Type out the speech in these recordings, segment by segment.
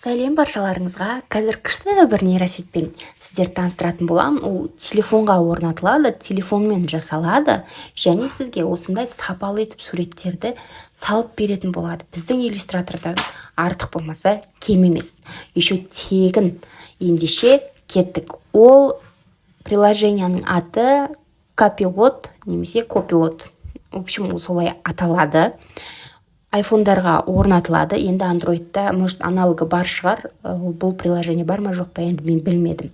Сәлем баршаларыңызға. Қазір күшті бір нейросетпен сіздерді таныстыратын болам. Ол телефонға орнатылады, телефонмен жасалады, және сізге осындай сапалы етіп суреттерді салып беретін болады. Біздің иллюстратордан артық болмаса кем емес. Еще тегін. Ендеше кеттік. Ол приложенияның аты Копилот немесе Копилот. В общем, солай аталады. Айфондарға орнатылады. Енді андроидта, может, аналогы бар шығар. Бұл приложение бар ма жоқ па, енді мен білмедім.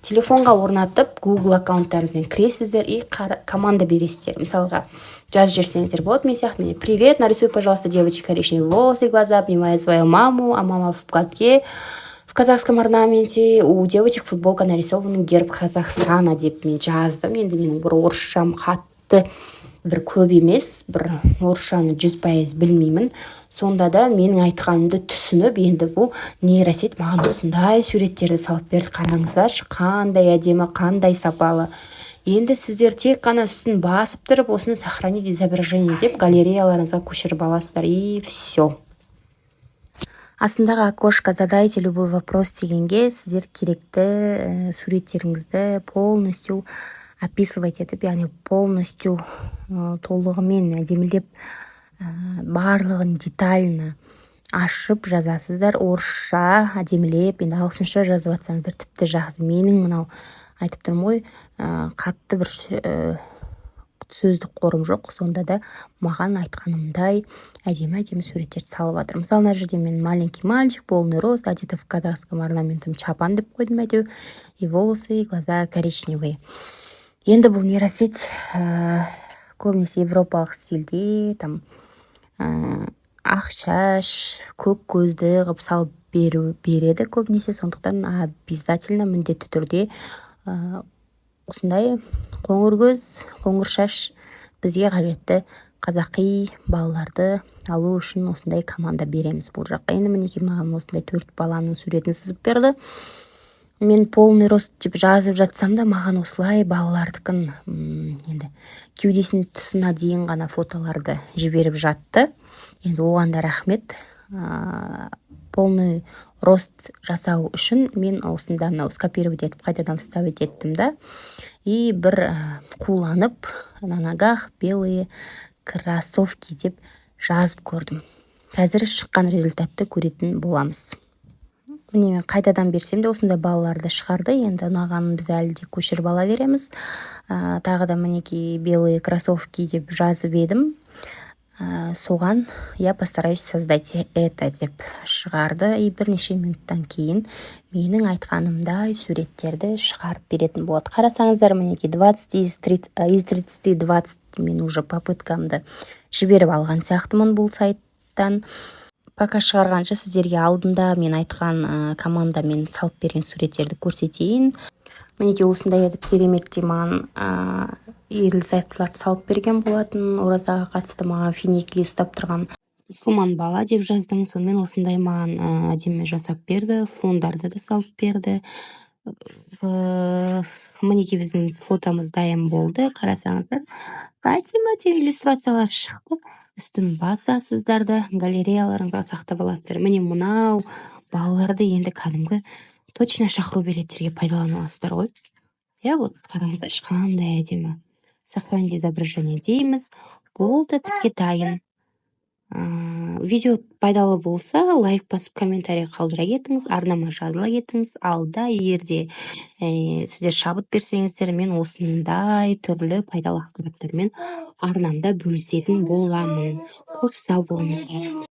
Телефонға орнатып, Google аккаунттарыңызбен кіресіздер и команда бересіздер. Мысалға, жазып жіберсеңіздер болады, мен сияқты. Привет, нарисуй, пожалуйста, девочке коричневые волосы и глаза, обнимает свою маму, а мама в платке. В казахском орнаменте у девочек футболка нарисован герб Казахстана деп мен жаздым. Енді менің бір орысшам қатты бір көп емес, бір орысшаны 100% білмеймін. Сонда да менің айтқанымды түсініп, енді бұл нейросет маған осындай суреттерді салып берді. Қараңыздаршы, қандай әдемі, қандай сапалы. Енді сіздер тек қана үстін басып тұрып, осыны сохранить изображение деп галереяларыңызға көшіріп аласыздар, и все. Астындағы окошко задайте любой вопрос дегенге сіздер керекті суреттеріңізді полностью описывать етіп, яғни полностью толығымен әдемілеп барлығын детально ашып жазасыздар. Орысша әдемілеп, енді ағылшынша жазып атсаңыздар тіпті жақсы. Менің мынау айтып тұрмын ғой, қатты бір сөздік қорым жоқ, сонда да маған айтқанымдай әдемі суреттерді салып жатыр. Мысалы, мына жерде мен маленький мальчик, полный рост, одет в казахском орнаментом чапан деп қойдым әйтеу, и волосы, и глаза коричневые. Енді бұл нейросет көбінесе европалық стильде, там ақ шаш, көк көзді қып салып береді көбінесе, сондықтан обязательно міндетті түрде осындай қоңыр көз, қоңыр шаш бізге қажетті қазақи балаларды алу үшін осындай команда береміз бұл жаққа. Енді мінекей маған осындай 4 баланың суретін сызып берді. Мен полный рост деп жазып жатсам да, маған осылай балалардыкін енді кеудесінің тұсына дейін ғана фотоларды жіберіп жатты. Енді оған да рахмет. Полный рост жасау үшін мен осында мынау скопировать етіп қайтадан вставить еттім да, и бір қуланып на ногах белые кроссовки деп жазып көрдім. Қазір шыққан результатты көретін боламыз. Міне қайтадан берсем де осындай балаларды шығарды. Енді ұнағанын біз әлі де көшіріп ала береміз. Тағы да мінекей белые кроссовки деп жазып едім. Соған я постараюсь создать это деп шығарды. И бірнеше минуттан кейін менің айтқанымдай суреттерді шығарып беретін болады. Қарасаңыздар, мінекей 20 из 30 20 мен уже попыткамды жіберіп алған сияқтымын бұл сайттан. Пока шығарғанша сіздерге алдында мен айтқан командамен салып берген суреттерді көрсетейін. Мінекей осындай едіп кереметте маған ерлі-зайыптыларды салып берген болатын. Оразаға қатысты маған финики ұстап тұрған мұсылман бала деп жаздым. Сонымен осындай маған әдемі жасап берді. Фондарды да салып берді. Мінекей біздің фотомыз дайын болды. Қарасаңыздар, әдемі иллюстрациялар шықты. Үстін басасыздар да галереяларыңызға сақтап аласыздар. Міне мынау балаларды енді кәдімгі точно шақыру билеттерге пайдалана аласыздар ғой. Вот қараңыздар, қандай әдемі. Сохранить изображение дейміз. Болды, бізге дайын. Видео пайдалы болса, лайк басып, комментарий қалдыра кетіңіз, арнама жазыла кетіңіз. Алда егерде сіздер шабыт берсеңіздер, мен осындай түрлі пайдалы ақпараттармен арнамда бөлісетін боламын. Қош сау болыңыздар.